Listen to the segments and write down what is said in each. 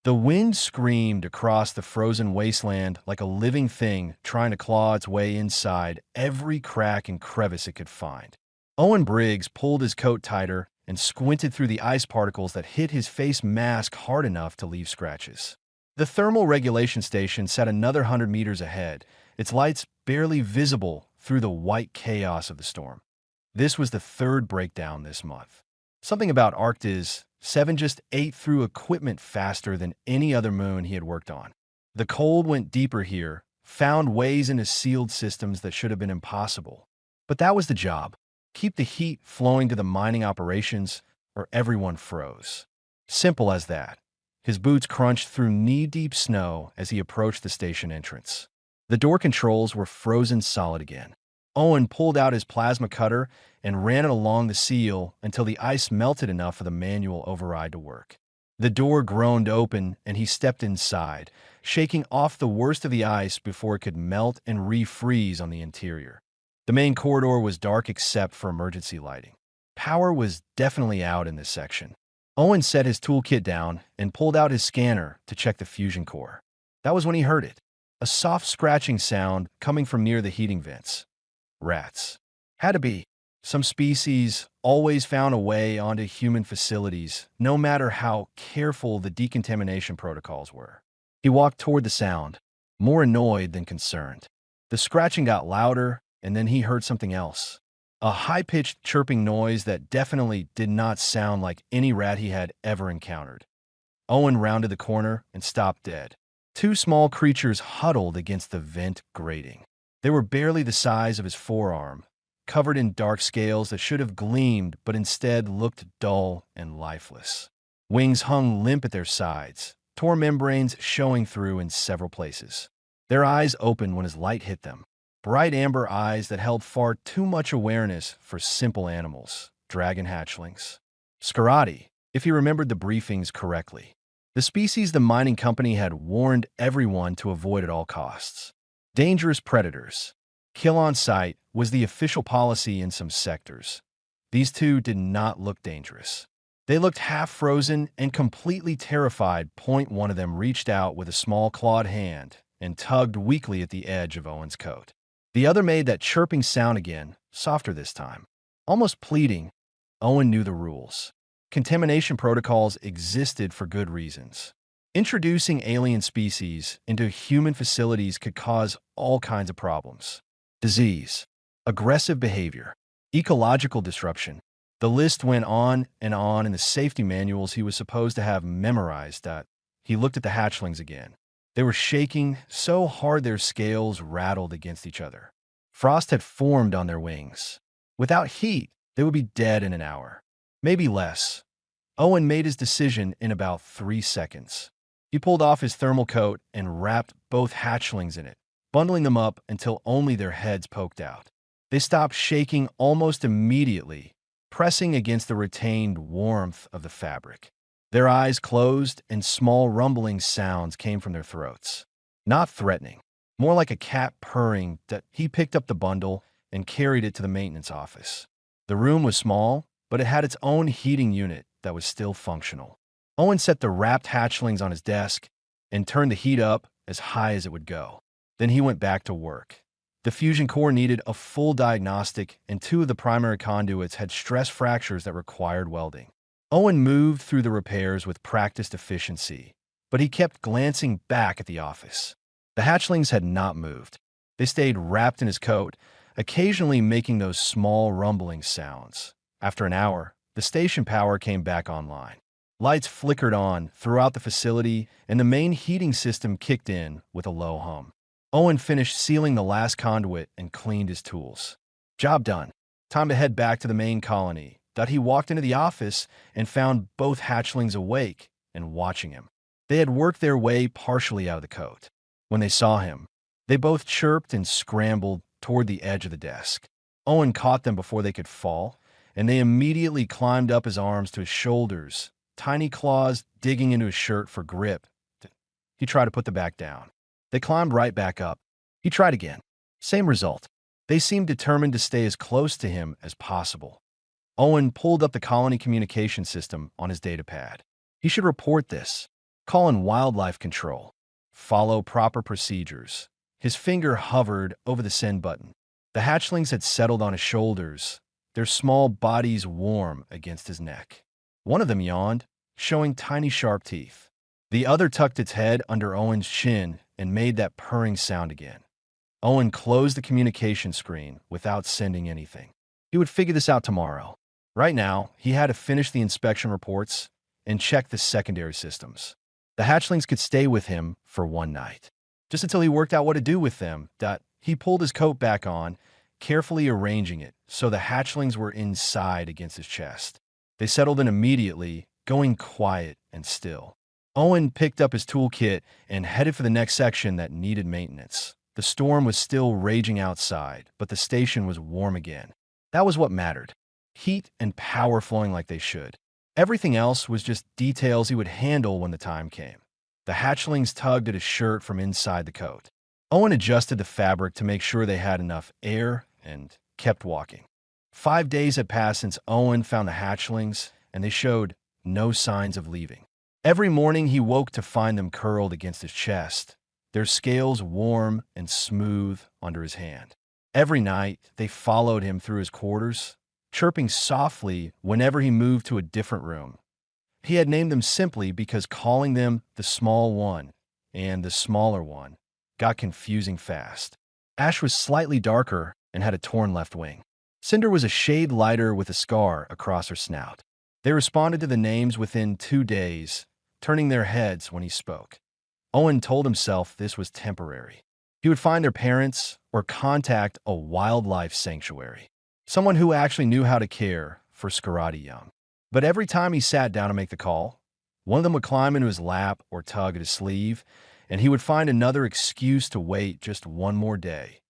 The wind screamed across the frozen wasteland like a living thing trying to claw its way inside every crack and crevice it could find. Owen Briggs pulled his coat tighter and squinted through the ice particles that hit his face mask hard enough to leave scratches. The thermal regulation station sat another 100 meters ahead, its lights barely visible through the white chaos of the storm. This was the third breakdown this month. Something about Arctis 7 just ate through equipment faster than any other moon he had worked on. The cold went deeper here, found ways into sealed systems that should have been impossible. But that was the job. Keep the heat flowing to the mining operations, or everyone froze. Simple as that. His boots crunched through knee-deep snow as he approached the station entrance. The door controls were frozen solid again. Owen pulled out his plasma cutter and ran it along the seal until the ice melted enough for the manual override to work. The door groaned open and he stepped inside, shaking off the worst of the ice before it could melt and refreeze on the interior. The main corridor was dark except for emergency lighting. Power was definitely out in this section. Owen set his toolkit down and pulled out his scanner to check the fusion core. That was when he heard it. A soft scratching sound coming from near the heating vents. Rats. Had to be. Some species always found a way onto human facilities, no matter how careful the decontamination protocols were. He walked toward the sound, more annoyed than concerned. The scratching got louder, and then he heard something else. A high-pitched chirping noise that definitely did not sound like any rat he had ever encountered. Owen rounded the corner and stopped dead. Two small creatures huddled against the vent grating. They were barely the size of his forearm, covered in dark scales that should have gleamed but instead looked dull and lifeless. Wings hung limp at their sides, torn membranes showing through in several places. Their eyes opened when his light hit them. Bright amber eyes that held far too much awareness for simple animals, dragon hatchlings. Scarati, if he remembered the briefings correctly. The species the mining company had warned everyone to avoid at all costs. Dangerous predators. Kill on sight was the official policy in some sectors. These two did not look dangerous. They looked half-frozen and completely terrified. One of them reached out with a small clawed hand and tugged weakly at the edge of Owen's coat. The other made that chirping sound again, softer this time. Almost pleading. Owen knew the rules. Contamination protocols existed for good reasons. Introducing alien species into human facilities could cause all kinds of problems. Disease, aggressive behavior, ecological disruption. The list went on in the safety manuals he was supposed to have memorized. He looked at the hatchlings again. They were shaking so hard their scales rattled against each other. Frost had formed on their wings. Without heat, they would be dead in an hour. Maybe less. Owen made his decision in about 3 seconds. He pulled off his thermal coat and wrapped both hatchlings in it, bundling them up until only their heads poked out. They stopped shaking almost immediately, pressing against the retained warmth of the fabric. Their eyes closed and small rumbling sounds came from their throats. Not threatening, more like a cat purring. He picked up the bundle and carried it to the maintenance office. The room was small, but it had its own heating unit that was still functional. Owen set the wrapped hatchlings on his desk and turned the heat up as high as it would go. Then he went back to work. The fusion core needed a full diagnostic, and 2 of the primary conduits had stress fractures that required welding. Owen moved through the repairs with practiced efficiency, but he kept glancing back at the office. The hatchlings had not moved. They stayed wrapped in his coat, occasionally making those small rumbling sounds. After an hour, the station power came back online. Lights flickered on throughout the facility, and the main heating system kicked in with a low hum. Owen finished sealing the last conduit and cleaned his tools. Job done. Time to head back to the main colony. He walked into the office and found both hatchlings awake and watching him. They had worked their way partially out of the coat. When they saw him, they both chirped and scrambled toward the edge of the desk. Owen caught them before they could fall, and they immediately climbed up his arms to his shoulders, tiny claws digging into his shirt for grip. He tried to put them back down. They climbed right back up. He tried again. Same result. They seemed determined to stay as close to him as possible. Owen pulled up the colony communication system on his datapad. He should report this. Call in wildlife control. Follow proper procedures. His finger hovered over the send button. The hatchlings had settled on his shoulders, their small bodies warm against his neck. One of them yawned, showing tiny sharp teeth. The other tucked its head under Owen's chin and made that purring sound again. Owen closed the communication screen without sending anything. He would figure this out tomorrow. Right now, he had to finish the inspection reports and check the secondary systems. The hatchlings could stay with him for one night, just until he worked out what to do with them. He pulled his coat back on, carefully arranging it so the hatchlings were inside against his chest. They settled in immediately, going quiet and still. Owen picked up his toolkit and headed for the next section that needed maintenance. The storm was still raging outside, but the station was warm again. That was what mattered. Heat and power flowing like they should. Everything else was just details he would handle when the time came. The hatchlings tugged at his shirt from inside the coat. Owen adjusted the fabric to make sure they had enough air and kept walking. 5 days had passed since Owen found the hatchlings, and they showed no signs of leaving. Every morning he woke to find them curled against his chest, their scales warm and smooth under his hand. Every night they followed him through his quarters, chirping softly whenever he moved to a different room. He had named them simply because calling them the small one and the smaller one got confusing fast. Ash was slightly darker and had a torn left wing. Cinder was a shade lighter with a scar across her snout. They responded to the names within 2 days, turning their heads when he spoke. Owen told himself this was temporary. He would find their parents or contact a wildlife sanctuary, someone who actually knew how to care for Scarati young. But every time he sat down to make the call, one of them would climb into his lap or tug at his sleeve, and he would find another excuse to wait just one more day.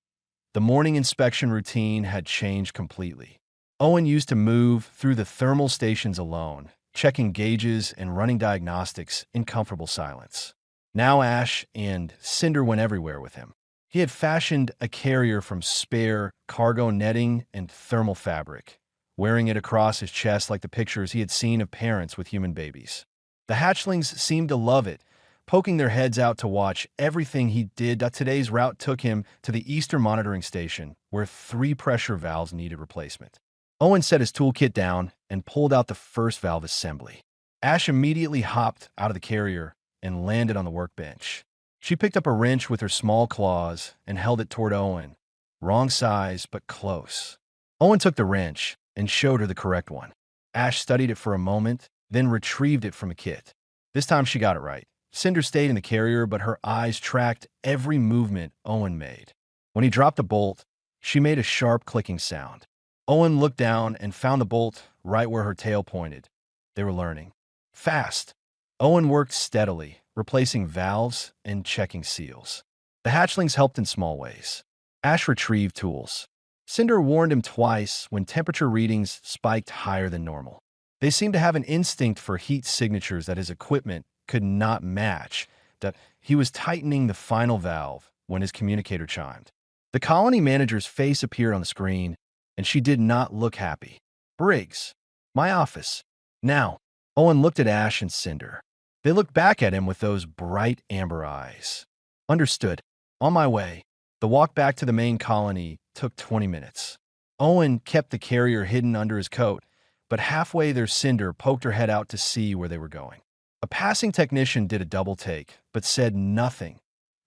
The morning inspection routine had changed completely. Owen used to move through the thermal stations alone, checking gauges and running diagnostics in comfortable silence. Now Ash and Cinder went everywhere with him. He had fashioned a carrier from spare cargo netting and thermal fabric, wearing it across his chest like the pictures he had seen of parents with human babies. The hatchlings seemed to love it, poking their heads out to watch everything he did. Today's route took him to the Eastern Monitoring Station, where 3 pressure valves needed replacement. Owen set his toolkit down and pulled out the first valve assembly. Ash immediately hopped out of the carrier and landed on the workbench. She picked up a wrench with her small claws and held it toward Owen. Wrong size, but close. Owen took the wrench and showed her the correct one. Ash studied it for a moment, then retrieved it from a kit. This time she got it right. Cinder stayed in the carrier, but her eyes tracked every movement Owen made. When he dropped the bolt, she made a sharp clicking sound. Owen looked down and found the bolt right where her tail pointed. They were learning. Fast. Owen worked steadily, replacing valves and checking seals. The hatchlings helped in small ways. Ash retrieved tools. Cinder warned him twice when temperature readings spiked higher than normal. They seemed to have an instinct for heat signatures that his equipment could not match. That he was tightening the final valve when his communicator chimed. The colony manager's face appeared on the screen, and she did not look happy. Briggs, my office. Now, Owen looked at Ash and Cinder. They looked back at him with those bright amber eyes. Understood. On my way. The walk back to the main colony took 20 minutes. Owen kept the carrier hidden under his coat, but halfway there Cinder poked her head out to see where they were going. A passing technician did a double take, but said nothing.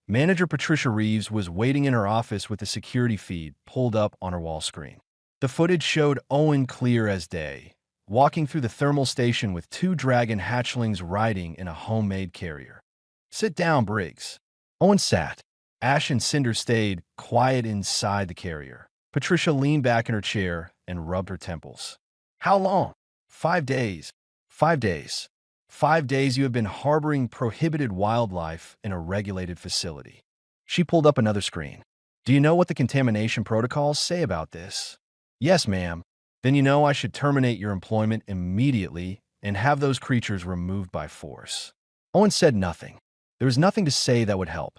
Manager Patricia Reeves was waiting in her office with the security feed pulled up on her wall screen. The footage showed Owen clear as day, walking through the thermal station with 2 dragon hatchlings riding in a homemade carrier. Sit down, Briggs. Owen sat. Ash and Cinder stayed quiet inside the carrier. Patricia leaned back in her chair and rubbed her temples. How long? 5 days. 5 days. 5 days you have been harboring prohibited wildlife in a regulated facility. She pulled up another screen. Do you know what the contamination protocols say about this? Yes, ma'am. Then you know I should terminate your employment immediately and have those creatures removed by force. Owen said nothing. There was nothing to say that would help.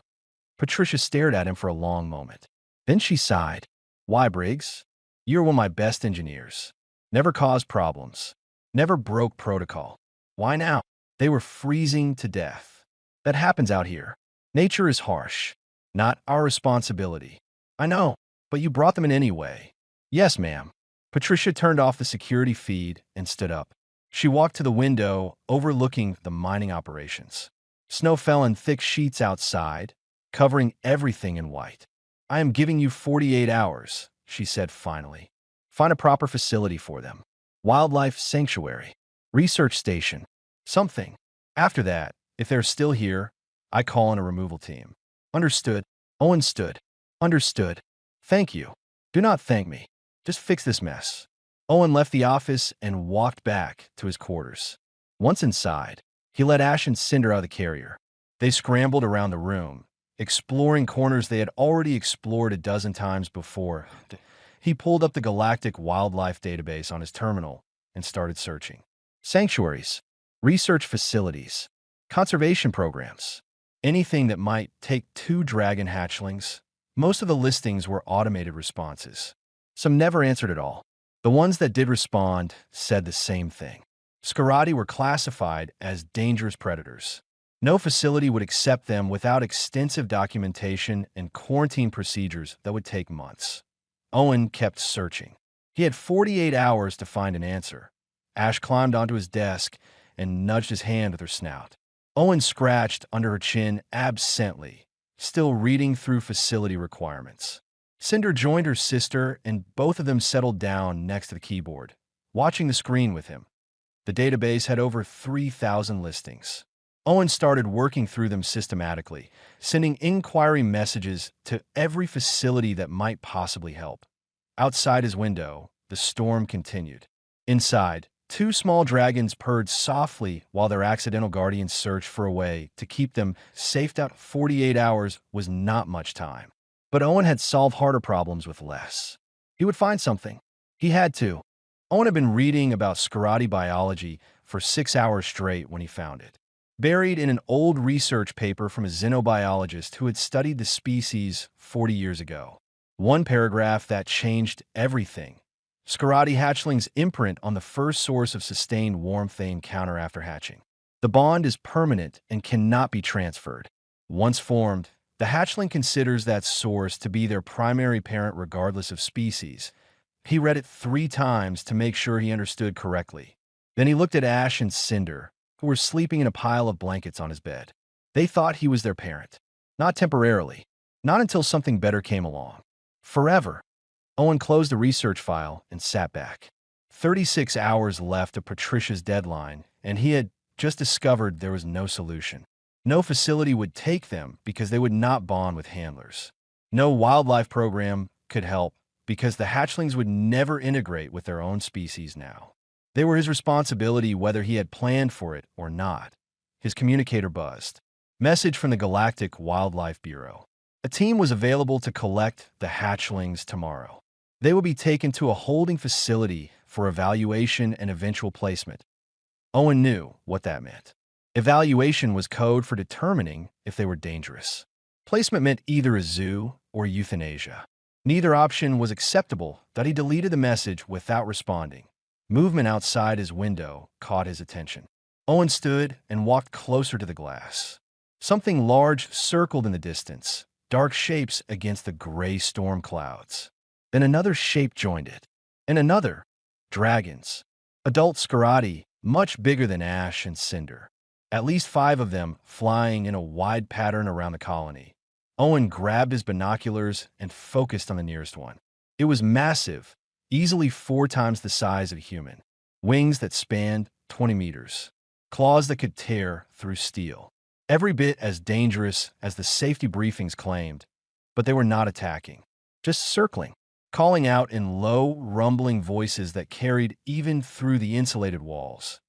Patricia stared at him for a long moment. Then she sighed. Why, Briggs? You're one of my best engineers. Never caused problems. Never broke protocol. Why now? They were freezing to death. That happens out here. Nature is harsh. Not our responsibility. I know, but you brought them in anyway. Yes, ma'am. Patricia turned off the security feed and stood up. She walked to the window overlooking the mining operations. Snow fell in thick sheets outside, covering everything in white. I am giving you 48 hours, she said finally. Find a proper facility for them. Wildlife sanctuary. Research station. Something. After that, if they're still here, I call in a removal team. Understood. Owen stood. Understood. Thank you. Do not thank me. Just fix this mess. Owen left the office and walked back to his quarters. Once inside, he let Ash and Cinder out of the carrier. They scrambled around the room, exploring corners they had already explored a dozen times before. He pulled up the Galactic Wildlife Database on his terminal and started searching. Sanctuaries, research facilities, conservation programs, anything that might take 2 dragon hatchlings. Most of the listings were automated responses. Some never answered at all. The ones that did respond said the same thing. Scarati were classified as dangerous predators. No facility would accept them without extensive documentation and quarantine procedures that would take months. Owen kept searching. He had 48 hours to find an answer. Ash climbed onto his desk and nudged his hand with her snout. Owen scratched under her chin absently, still reading through facility requirements. Cinder joined her sister, and both of them settled down next to the keyboard, watching the screen with him. The database had over 3,000 listings. Owen started working through them systematically, sending inquiry messages to every facility that might possibly help. Outside his window, the storm continued. Inside, 2 small dragons purred softly while their accidental guardians searched for a way to keep them safe. 48 hours was not much time. But Owen had solved harder problems with less. He would find something. He had to. Owen had been reading about Scarati biology for 6 hours straight when he found it. Buried in an old research paper from a xenobiologist who had studied the species 40 years ago. One paragraph that changed everything. Scarati hatchlings imprint on the first source of sustained warmth they encounter after hatching. The bond is permanent and cannot be transferred. Once formed, the hatchling considers that source to be their primary parent regardless of species. He read it 3 times to make sure he understood correctly. Then he looked at Ash and Cinder, who were sleeping in a pile of blankets on his bed. They thought he was their parent. Not temporarily. Not until something better came along. Forever. Owen closed the research file and sat back. 36 hours left of Patricia's deadline, and he had just discovered there was no solution. No facility would take them because they would not bond with handlers. No wildlife program could help because the hatchlings would never integrate with their own species now. They were his responsibility whether he had planned for it or not. His communicator buzzed. Message from the Galactic Wildlife Bureau. A team was available to collect the hatchlings tomorrow. They would be taken to a holding facility for evaluation and eventual placement. Owen knew what that meant. Evaluation was code for determining if they were dangerous. Placement meant either a zoo or euthanasia. Neither option was acceptable, that he deleted the message without responding. Movement outside his window caught his attention. Owen stood and walked closer to the glass. Something large circled in the distance, dark shapes against the gray storm clouds. Then another shape joined it. And another. Dragons. Adult Scarati, much bigger than Ash and Cinder. At least 5 of them flying in a wide pattern around the colony. Owen grabbed his binoculars and focused on the nearest one. It was massive, easily 4 times the size of a human. Wings that spanned 20 meters. Claws that could tear through steel. Every bit as dangerous as the safety briefings claimed, but they were not attacking. Just circling, calling out in low, rumbling voices that carried even through the insulated walls.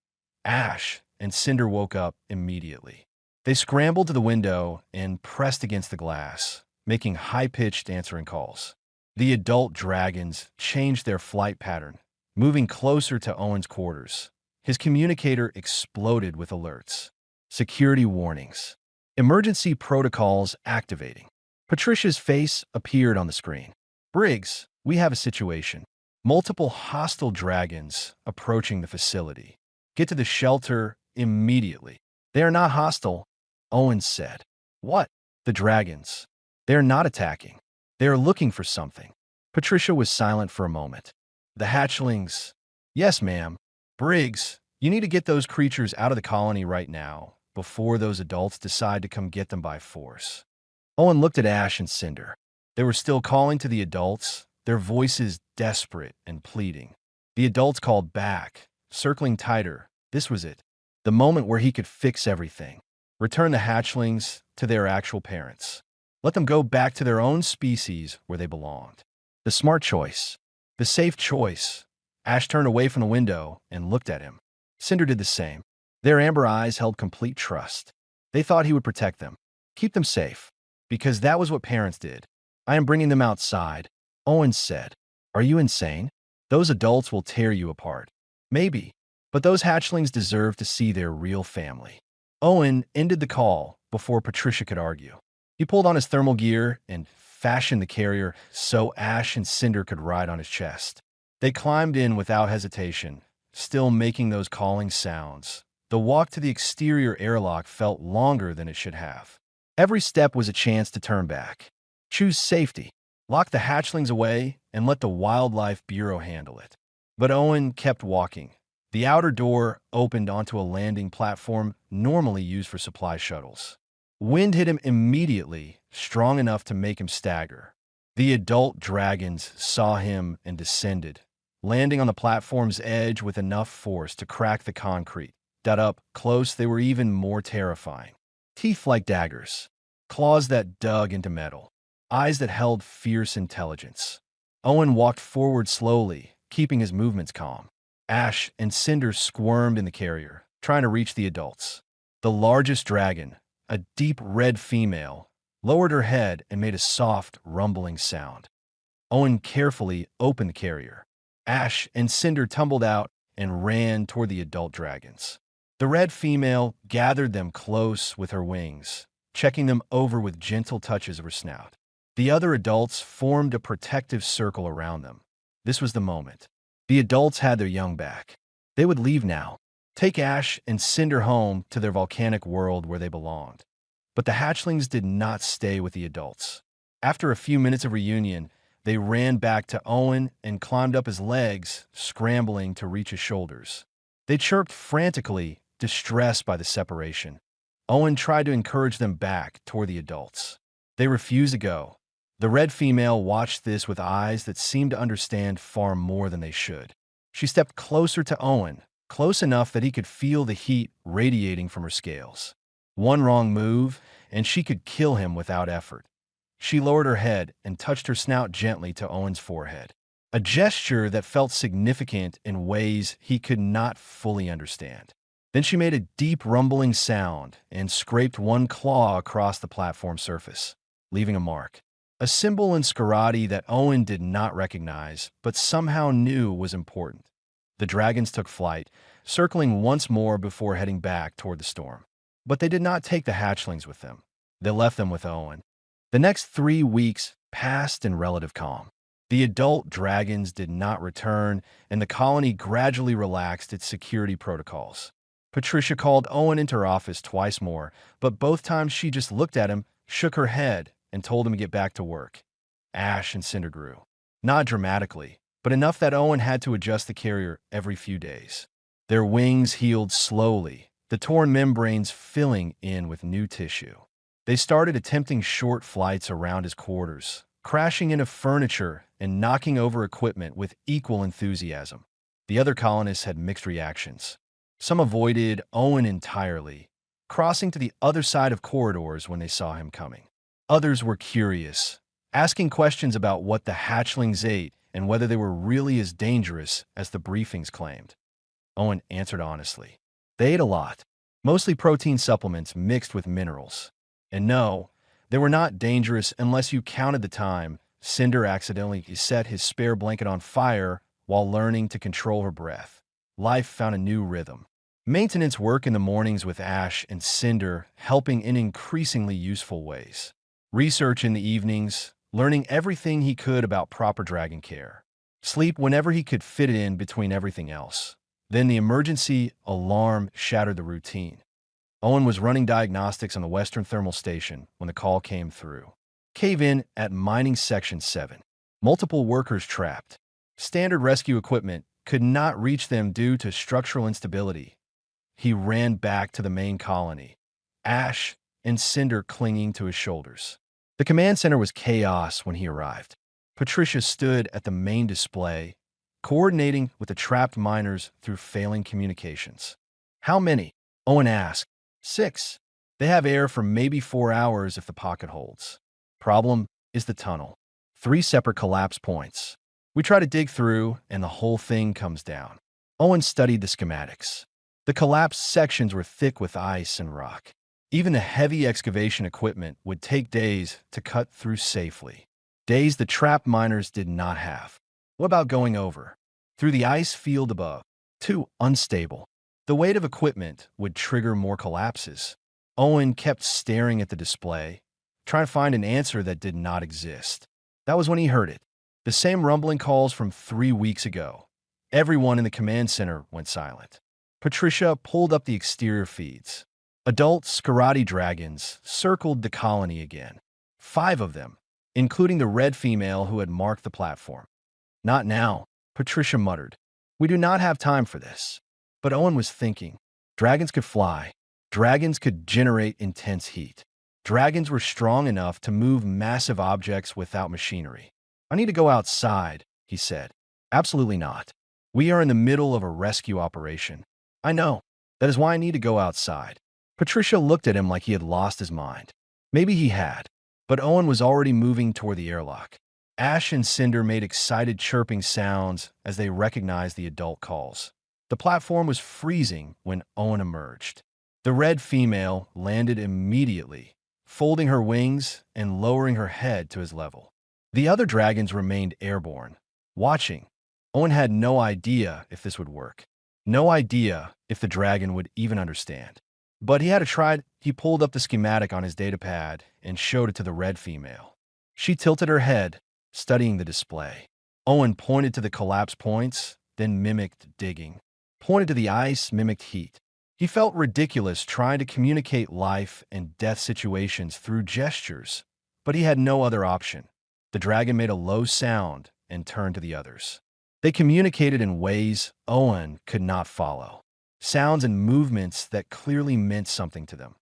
Ash and Cinder woke up immediately. They scrambled to the window and pressed against the glass, making high-pitched answering calls. The adult dragons changed their flight pattern, moving closer to Owen's quarters. His communicator exploded with alerts. Security warnings. Emergency protocols activating. Patricia's face appeared on the screen. Briggs, we have a situation. Multiple hostile dragons approaching the facility. Get to the shelter immediately. They are not hostile. Owen said. What? The dragons. They are not attacking. They are looking for something. Patricia was silent for a moment. The hatchlings. Yes, ma'am. Briggs, you need to get those creatures out of the colony right now, before those adults decide to come get them by force. Owen looked at Ash and Cinder. They were still calling to the adults, their voices desperate and pleading. The adults called back, circling tighter. This was it. The moment where he could fix everything. Return the hatchlings to their actual parents. Let them go back to their own species where they belonged. The smart choice. The safe choice. Ash turned away from the window and looked at him. Cinder did the same. Their amber eyes held complete trust. They thought he would protect them, keep them safe, because that was what parents did. I am bringing them outside, Owen said. Are you insane? Those adults will tear you apart. Maybe, but those hatchlings deserve to see their real family. Owen ended the call before Patricia could argue. He pulled on his thermal gear and fashioned the carrier so Ash and Cinder could ride on his chest. They climbed in without hesitation, still making those calling sounds. The walk to the exterior airlock felt longer than it should have. Every step was a chance to turn back. Choose safety. Lock the hatchlings away and let the Wildlife Bureau handle it. But Owen kept walking. The outer door opened onto a landing platform normally used for supply shuttles. Wind hit him immediately, strong enough to make him stagger. The adult dragons saw him and descended, landing on the platform's edge with enough force to crack the concrete. Up close, they were even more terrifying. Teeth like daggers, claws that dug into metal, eyes that held fierce intelligence. Owen walked forward slowly, keeping his movements calm. Ash and Cinder squirmed in the carrier, trying to reach the adults. The largest dragon, a deep red female, lowered her head and made a soft, rumbling sound. Owen carefully opened the carrier. Ash and Cinder tumbled out and ran toward the adult dragons. The red female gathered them close with her wings, checking them over with gentle touches of her snout. The other adults formed a protective circle around them. This was the moment. The adults had their young back. They would leave now, take Ash and Cinder home to their volcanic world where they belonged. But the hatchlings did not stay with the adults. After a few minutes of reunion, they ran back to Owen and climbed up his legs, scrambling to reach his shoulders. They chirped frantically, distressed by the separation. Owen tried to encourage them back toward the adults. They refused to go. The red female watched this with eyes that seemed to understand far more than they should. She stepped closer to Owen, close enough that he could feel the heat radiating from her scales. One wrong move, and she could kill him without effort. She lowered her head and touched her snout gently to Owen's forehead, a gesture that felt significant in ways he could not fully understand. Then she made a deep rumbling sound and scraped one claw across the platform surface, leaving a mark. A symbol in Scarati that Owen did not recognize, but somehow knew was important. The dragons took flight, circling once more before heading back toward the storm. But they did not take the hatchlings with them. They left them with Owen. The next 3 weeks passed in relative calm. The adult dragons did not return, and the colony gradually relaxed its security protocols. Patricia called Owen into her office twice more, but both times she just looked at him, shook her head, and told him to get back to work. Ash and Cinder grew. Not dramatically, but enough that Owen had to adjust the carrier every few days. Their wings healed slowly, the torn membranes filling in with new tissue. They started attempting short flights around his quarters, crashing into furniture and knocking over equipment with equal enthusiasm. The other colonists had mixed reactions. Some avoided Owen entirely, crossing to the other side of corridors when they saw him coming. Others were curious, asking questions about what the hatchlings ate and whether they were really as dangerous as the briefings claimed. Owen answered honestly. They ate a lot, mostly protein supplements mixed with minerals. And no, they were not dangerous unless you counted the time Cinder accidentally set his spare blanket on fire while learning to control her breath. Life found a new rhythm. Maintenance work in the mornings with Ash and Cinder helping in increasingly useful ways. Research in the evenings, learning everything he could about proper dragon care. Sleep whenever he could fit it in between everything else. Then the emergency alarm shattered the routine. Owen was running diagnostics on the Western Thermal Station when the call came through. Cave-in at Mining Section 7. Multiple workers trapped. Standard rescue equipment could not reach them due to structural instability. He ran back to the main colony, ash and cinder clinging to his shoulders. The command center was chaos when he arrived. Patricia stood at the main display, coordinating with the trapped miners through failing communications. How many? Owen asked. 6. They have air for maybe 4 hours if the pocket holds. Problem is the tunnel. 3 separate collapse points. We try to dig through, and the whole thing comes down. Owen studied the schematics. The collapsed sections were thick with ice and rock. Even the heavy excavation equipment would take days to cut through safely. Days the trapped miners did not have. What about going over? Through the ice field above? Too unstable. The weight of equipment would trigger more collapses. Owen kept staring at the display, trying to find an answer that did not exist. That was when he heard it. The same rumbling calls from 3 weeks ago. Everyone in the command center went silent. Patricia pulled up the exterior feeds. Adult karate dragons circled the colony again. 5 of them, including the red female who had marked the platform. Not now, Patricia muttered. We do not have time for this. But Owen was thinking. Dragons could fly. Dragons could generate intense heat. Dragons were strong enough to move massive objects without machinery. I need to go outside, he said. Absolutely not. We are in the middle of a rescue operation. I know. That is why I need to go outside. Patricia looked at him like he had lost his mind. Maybe he had. But Owen was already moving toward the airlock. Ash and Cinder made excited chirping sounds as they recognized the adult calls. The platform was freezing when Owen emerged. The red female landed immediately, folding her wings and lowering her head to his level. The other dragons remained airborne, watching. Owen had no idea if this would work. No idea if the dragon would even understand. But he had to try. He pulled up the schematic on his datapad and showed it to the red female. She tilted her head, studying the display. Owen pointed to the collapse points, then mimicked digging. Pointed to the ice, mimicked heat. He felt ridiculous trying to communicate life and death situations through gestures, but he had no other option. The dragon made a low sound and turned to the others. They communicated in ways Owen could not follow. Sounds and movements that clearly meant something to them.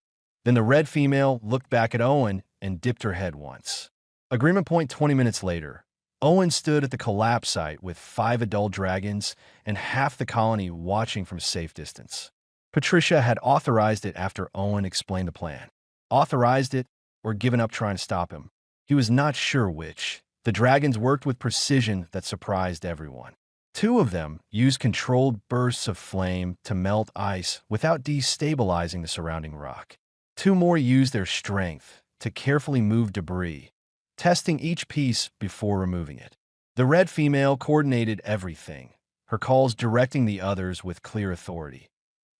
Then the red female looked back at Owen and dipped her head once. Agreement point 20 minutes later. Owen stood at the collapse site with 5 adult dragons and half the colony watching from safe distance. Patricia had authorized it after Owen explained the plan. Authorized it or given up trying to stop him. He was not sure which. The dragons worked with precision that surprised everyone. 2 of them used controlled bursts of flame to melt ice without destabilizing the surrounding rock. 2 more used their strength to carefully move debris, testing each piece before removing it. The red female coordinated everything, her calls directing the others with clear authority.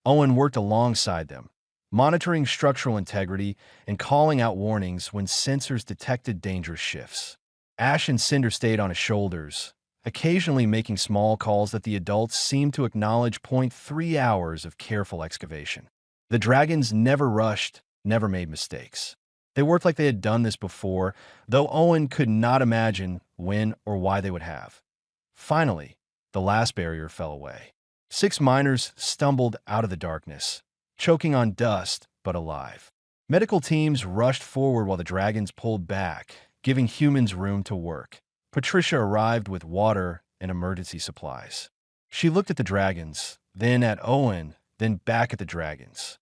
Owen worked alongside them, monitoring structural integrity and calling out warnings when sensors detected dangerous shifts. Ash and Cinder stayed on his shoulders, occasionally making small calls that the adults seemed to acknowledge. 3 hours of careful excavation. The dragons never rushed, never made mistakes. They worked like they had done this before, though Owen could not imagine when or why they would have. Finally, the last barrier fell away. 6 miners stumbled out of the darkness, choking on dust but alive. Medical teams rushed forward while the dragons pulled back, giving humans room to work. Patricia arrived with water and emergency supplies. She looked at the dragons, then at Owen, then back at the dragons.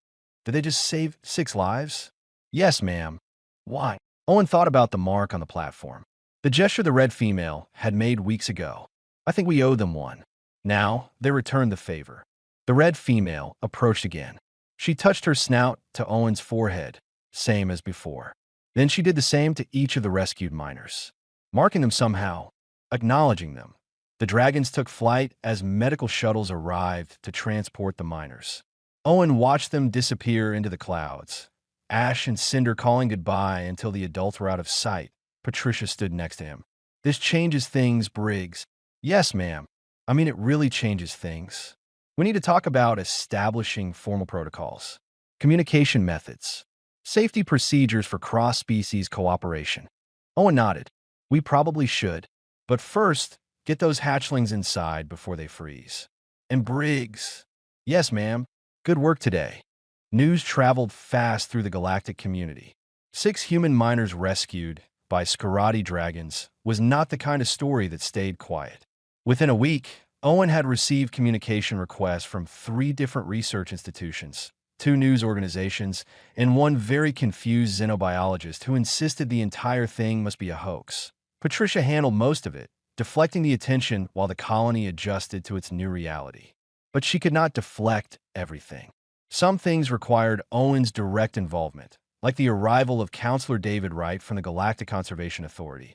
Did they just save 6 lives? Yes, ma'am. Why? Owen thought about the mark on the platform. The gesture the red female had made weeks ago. I think we owe them one. Now, they returned the favor. The red female approached again. She touched her snout to Owen's forehead, same as before. Then she did the same to each of the rescued miners, marking them somehow, acknowledging them. The dragons took flight as medical shuttles arrived to transport the miners. Owen watched them disappear into the clouds, Ash and Cinder calling goodbye until the adults were out of sight. Patricia stood next to him. This changes things, Briggs. Yes, ma'am. I mean, it really changes things. We need to talk about establishing formal protocols. Communication methods. Safety procedures for cross-species cooperation. Owen nodded. We probably should. But first, get those hatchlings inside before they freeze. And Briggs. Yes, ma'am. Good work today. News traveled fast through the galactic community. 6 human miners rescued by Scarati dragons was not the kind of story that stayed quiet. Within a week, Owen had received communication requests from 3 different research institutions, 2 news organizations, and 1 very confused xenobiologist who insisted the entire thing must be a hoax. Patricia handled most of it, deflecting the attention while the colony adjusted to its new reality. But she could not deflect everything. Some things required Owen's direct involvement, like the arrival of Counselor David Wright from the Galactic Conservation Authority.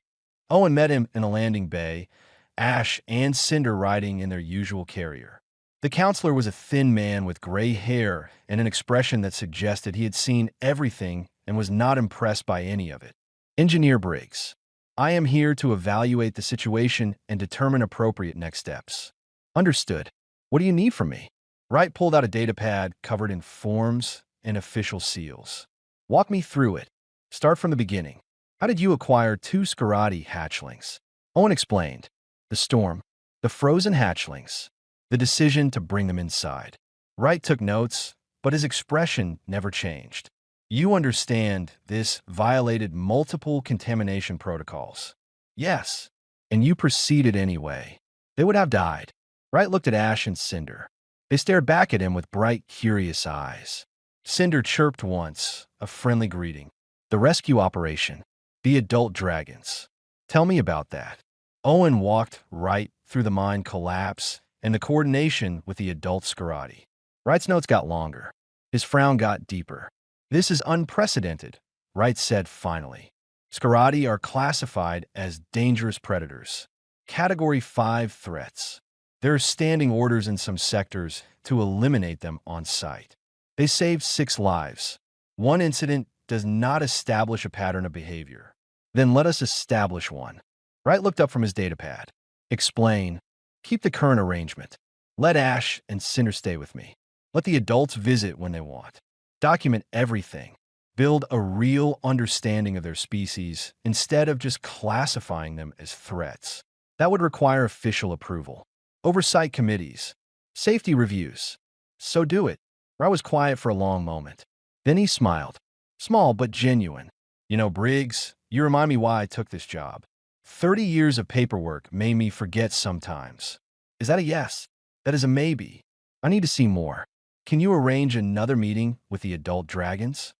Owen met him in a landing bay, Ash and Cinder riding in their usual carrier. The counselor was a thin man with gray hair and an expression that suggested he had seen everything and was not impressed by any of it. Engineer Briggs, I am here to evaluate the situation and determine appropriate next steps. Understood. What do you need from me? Wright pulled out a datapad covered in forms and official seals. Walk me through it. Start from the beginning. How did you acquire 2 Scarati hatchlings? Owen explained. The storm, the frozen hatchlings, the decision to bring them inside. Wright took notes, but his expression never changed. You understand this violated multiple contamination protocols. Yes, and you proceeded anyway. They would have died. Wright looked at Ash and Cinder. They stared back at him with bright, curious eyes. Cinder chirped once, a friendly greeting. The rescue operation. The adult dragons. Tell me about that. Owen walked right through the mine collapse and the coordination with the adult Scarati. Wright's notes got longer. His frown got deeper. This is unprecedented, Wright said finally. Scarati are classified as dangerous predators. Category 5 threats. There are standing orders in some sectors to eliminate them on site. They saved 6 lives. One incident does not establish a pattern of behavior. Then let us establish one. Wright looked up from his datapad. Explain. Keep the current arrangement. Let Ash and Cinder stay with me. Let the adults visit when they want. Document everything. Build a real understanding of their species instead of just classifying them as threats. That would require official approval. Oversight committees. Safety reviews. So do it. Wright was quiet for a long moment. Then he smiled. Small but genuine. You know, Briggs, you remind me why I took this job. 30 years of paperwork made me forget sometimes. Is that a yes? That is a maybe. I need to see more. Can you arrange another meeting with the adult dragons?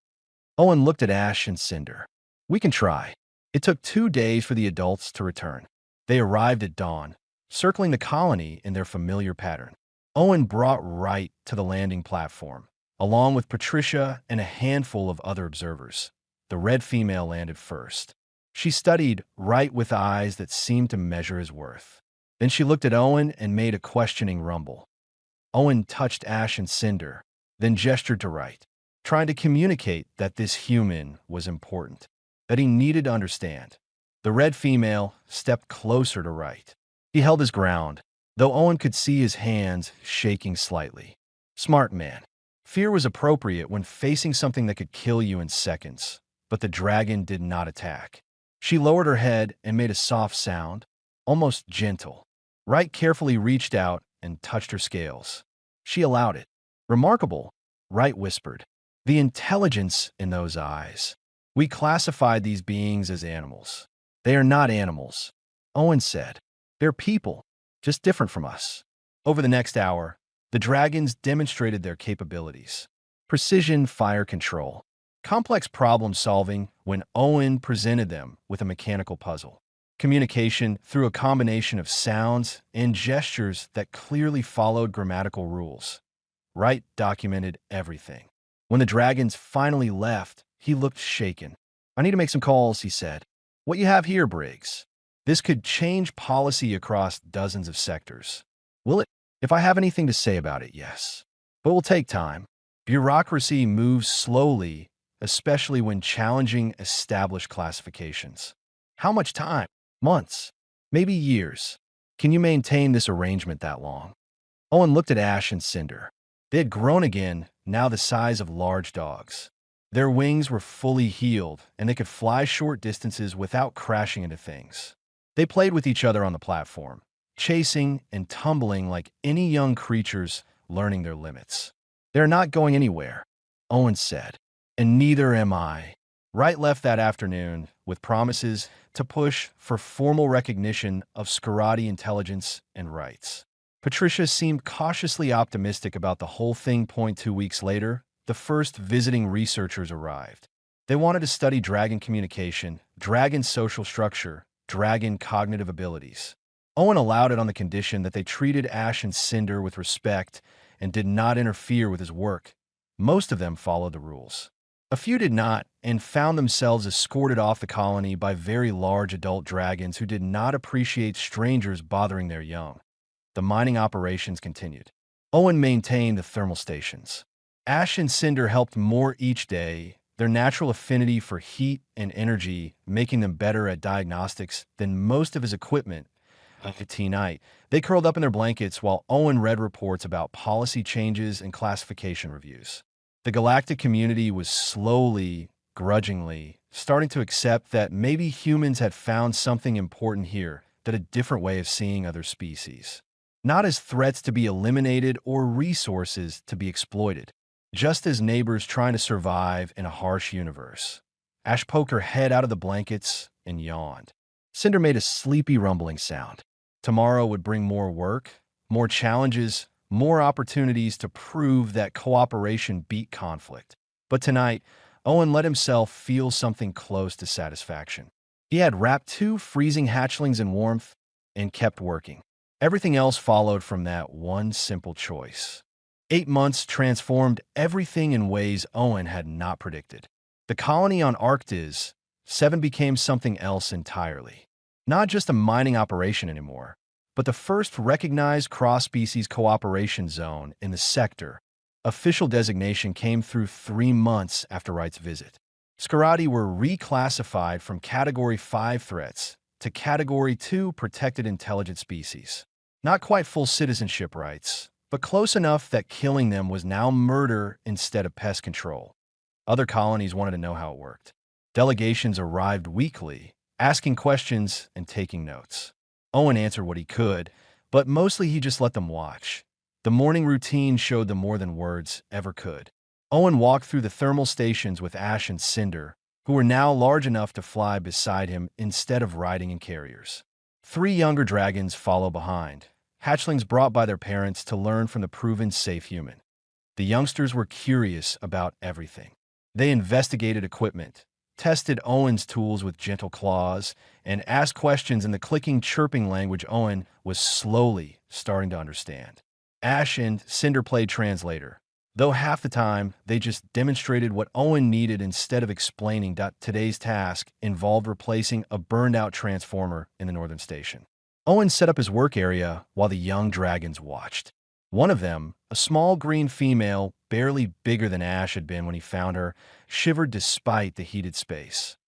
Owen looked at Ash and Cinder. We can try. It took 2 days for the adults to return. They arrived at dawn, circling the colony in their familiar pattern. Owen brought Wright to the landing platform, along with Patricia and a handful of other observers. The red female landed first. She studied Wright with eyes that seemed to measure his worth. Then she looked at Owen and made a questioning rumble. Owen touched Ash and Cinder, then gestured to Wright, trying to communicate that this human was important, that he needed to understand. The red female stepped closer to Wright. He held his ground, though Owen could see his hands shaking slightly. Smart man. Fear was appropriate when facing something that could kill you in seconds, but the dragon did not attack. She lowered her head and made a soft sound, almost gentle. Wright carefully reached out and touched her scales. She allowed it. Remarkable, Wright whispered. The intelligence in those eyes. We classified these beings as animals. They are not animals, Owen said. They're people, just different from us. Over the next hour, the dragons demonstrated their capabilities. Precision fire control. Complex problem solving when Owen presented them with a mechanical puzzle. Communication through a combination of sounds and gestures that clearly followed grammatical rules. Wright documented everything. When the dragons finally left, he looked shaken. I need to make some calls, he said. What you have here, Briggs? This could change policy across dozens of sectors. Will it? If I have anything to say about it, yes. But it will take time. Bureaucracy moves slowly, especially when challenging established classifications. How much time? Months? Maybe years. Can you maintain this arrangement that long? Owen looked at Ash and Cinder. They had grown again, now the size of large dogs. Their wings were fully healed, and they could fly short distances without crashing into things. They played with each other on the platform, chasing and tumbling like any young creatures learning their limits. "They're not going anywhere," Owen said, "and neither am I." Wright left that afternoon with promises to push for formal recognition of Scarati intelligence and rights. Patricia seemed cautiously optimistic about the whole thing. 2 weeks later, the first visiting researchers arrived. They wanted to study dragon communication, dragon social structure, dragon cognitive abilities. Owen allowed it on the condition that they treated Ash and Cinder with respect and did not interfere with his work. Most of them followed the rules. A few did not, and found themselves escorted off the colony by very large adult dragons who did not appreciate strangers bothering their young. The mining operations continued. Owen maintained the thermal stations. Ash and Cinder helped more each day, their natural affinity for heat and energy making them better at diagnostics than most of his equipment. Night, they curled up in their blankets while Owen read reports about policy changes and classification reviews. The galactic community was slowly, grudgingly, starting to accept that maybe humans had found something important here, that a different way of seeing other species. Not as threats to be eliminated or resources to be exploited, just as neighbors trying to survive in a harsh universe. Ash poked her head out of the blankets and yawned. Cinder made a sleepy rumbling sound. Tomorrow would bring more work, more challenges, more opportunities to prove that cooperation beat conflict. But tonight, Owen let himself feel something close to satisfaction. He had wrapped 2 freezing hatchlings in warmth and kept working. Everything else followed from that one simple choice. 8 months transformed everything in ways Owen had not predicted. The colony on Arctis 7 became something else entirely. Not just a mining operation anymore, but the first recognized cross-species cooperation zone in the sector. Official designation came through 3 months after Wright's visit. Scarati were reclassified from Category 5 threats to Category 2 protected intelligent species. Not quite full citizenship rights, but close enough that killing them was now murder instead of pest control. Other colonies wanted to know how it worked. Delegations arrived weekly, asking questions and taking notes. Owen answered what he could, but mostly he just let them watch. The morning routine showed them more than words ever could. Owen walked through the thermal stations with Ash and Cinder, who were now large enough to fly beside him instead of riding in carriers. 3 younger dragons followed behind, hatchlings brought by their parents to learn from the proven safe human. The youngsters were curious about everything. They investigated equipment, tested Owen's tools with gentle claws, and asked questions in the clicking, chirping language Owen was slowly starting to understand. Ash and Cinder played translator, though half the time they just demonstrated what Owen needed instead of explaining. Today's task involved replacing a burned-out transformer in the northern station. Owen set up his work area while the young dragons watched. One of them, a small green female, barely bigger than Ash had been when he found her, shivered despite the heated space.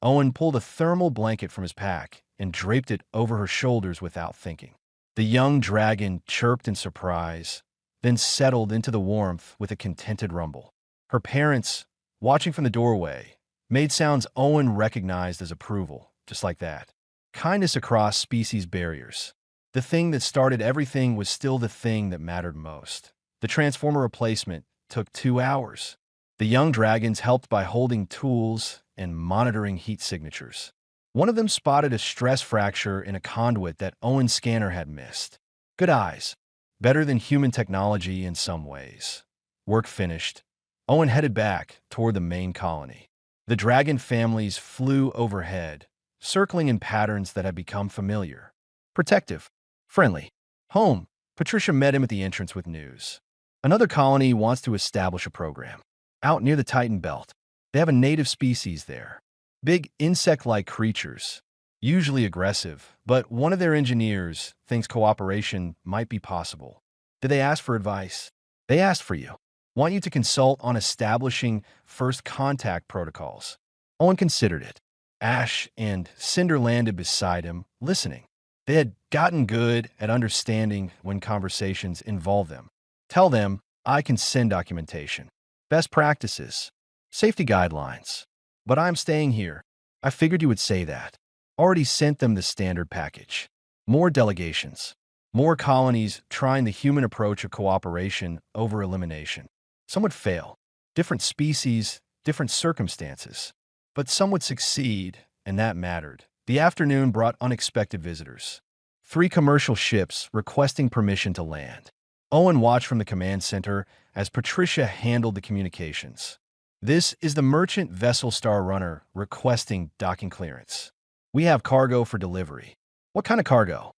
Owen pulled a thermal blanket from his pack and draped it over her shoulders without thinking. The young dragon chirped in surprise, then settled into the warmth with a contented rumble. Her parents, watching from the doorway, made sounds Owen recognized as approval, just like that. Kindness across species barriers. The thing that started everything was still the thing that mattered most. The transformer replacement took 2 hours. The young dragons helped by holding tools and monitoring heat signatures. One of them spotted a stress fracture in a conduit that Owen's scanner had missed. Good eyes. Better than human technology in some ways. Work finished. Owen headed back toward the main colony. The dragon families flew overhead, circling in patterns that had become familiar. Protective. Friendly. Home. Patricia met him at the entrance with news. Another colony wants to establish a program. Out near the Titan Belt. They have a native species there. Big insect-like creatures. Usually aggressive, but one of their engineers thinks cooperation might be possible. Did they ask for advice? They asked for you. Want you to consult on establishing first contact protocols. Owen considered it. Ash and Cinder landed beside him, listening. They had gotten good at understanding when conversations involved them. Tell them, I can send documentation, best practices, safety guidelines. But I'm staying here. I figured you would say that. Already sent them the standard package. More delegations. More colonies trying the human approach of cooperation over elimination. Some would fail. Different species, different circumstances. But some would succeed, and that mattered. The afternoon brought unexpected visitors. 3 commercial ships requesting permission to land. Owen watched from the command center as Patricia handled the communications. This is the merchant vessel Star Runner requesting docking clearance. We have cargo for delivery. What kind of cargo?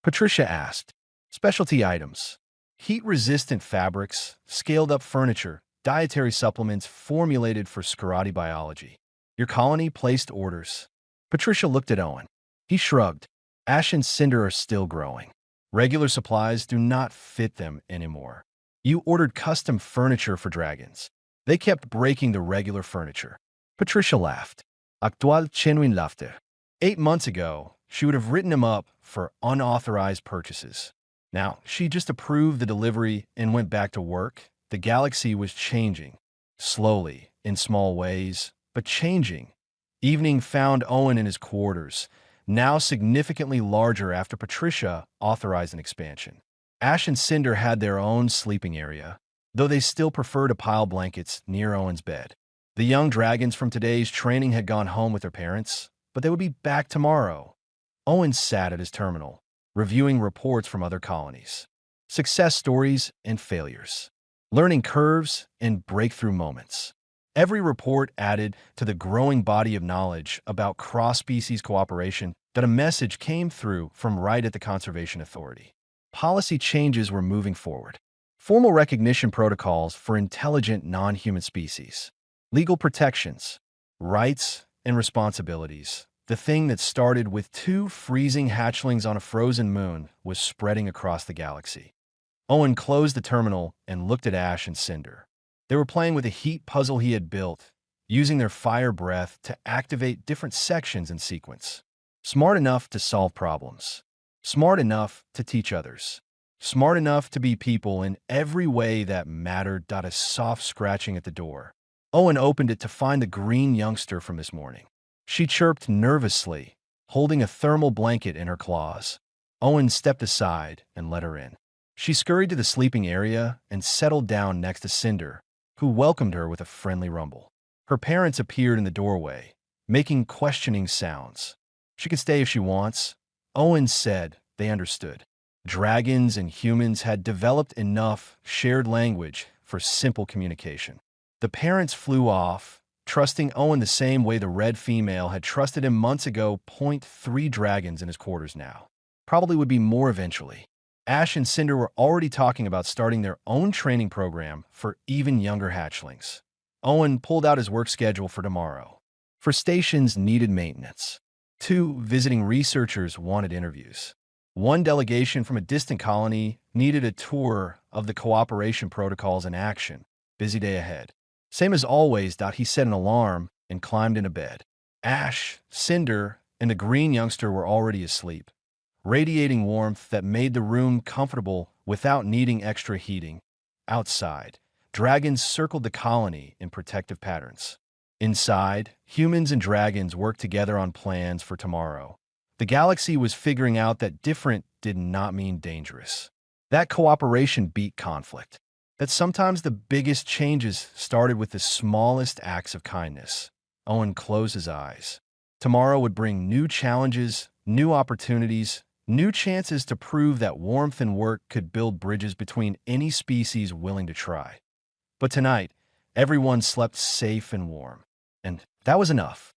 Patricia asked. Specialty items. Heat-resistant fabrics, scaled-up furniture, dietary supplements formulated for Scarati biology. Your colony placed orders. Patricia looked at Owen. He shrugged. Ash and Cinder are still growing. Regular supplies do not fit them anymore. You ordered custom furniture for dragons. They kept breaking the regular furniture. Patricia laughed. Actual genuine laughter. 8 months ago, she would have written him up for unauthorized purchases. Now, she just approved the delivery and went back to work. The galaxy was changing. Slowly, in small ways, but changing. Evening found Owen in his quarters, now significantly larger after Patricia authorized an expansion. Ash and Cinder had their own sleeping area, though they still preferred to pile blankets near Owen's bed. The young dragons from today's training had gone home with their parents, but they would be back tomorrow. Owen sat at his terminal, reviewing reports from other colonies. Success stories and failures. Learning curves and breakthrough moments. Every report added to the growing body of knowledge about cross-species cooperation that a message came through from right at the Conservation Authority. Policy changes were moving forward. Formal recognition protocols for intelligent non-human species. Legal protections. Rights and responsibilities. The thing that started with 2 freezing hatchlings on a frozen moon was spreading across the galaxy. Owen closed the terminal and looked at Ash and Cinder. They were playing with a heat puzzle he had built, using their fire breath to activate different sections in sequence. Smart enough to solve problems. Smart enough to teach others. Smart enough to be people in every way that mattered. A soft scratching at the door. Owen opened it to find the green youngster from this morning. She chirped nervously, holding a thermal blanket in her claws. Owen stepped aside and let her in. She scurried to the sleeping area and settled down next to Cinder, who welcomed her with a friendly rumble. Her parents appeared in the doorway, making questioning sounds. She can stay if she wants. Owen said they understood. Dragons and humans had developed enough shared language for simple communication. The parents flew off, trusting Owen the same way the red female had trusted him months ago. 3 dragons in his quarters now. Probably would be more eventually. Ash and Cinder were already talking about starting their own training program for even younger hatchlings. Owen pulled out his work schedule for tomorrow. For stations needed maintenance. 2 visiting researchers wanted interviews. 1 delegation from a distant colony needed a tour of the cooperation protocols in action. Busy day ahead. Same as always. He set an alarm and climbed into bed. Ash, Cinder, and the green youngster were already asleep, radiating warmth that made the room comfortable without needing extra heating. Outside, dragons circled the colony in protective patterns. Inside, humans and dragons worked together on plans for tomorrow. The galaxy was figuring out that different did not mean dangerous. That cooperation beat conflict. That sometimes the biggest changes started with the smallest acts of kindness. Owen closed his eyes. Tomorrow would bring new challenges, new opportunities, new chances to prove that warmth and work could build bridges between any species willing to try. But tonight, everyone slept safe and warm. And that was enough.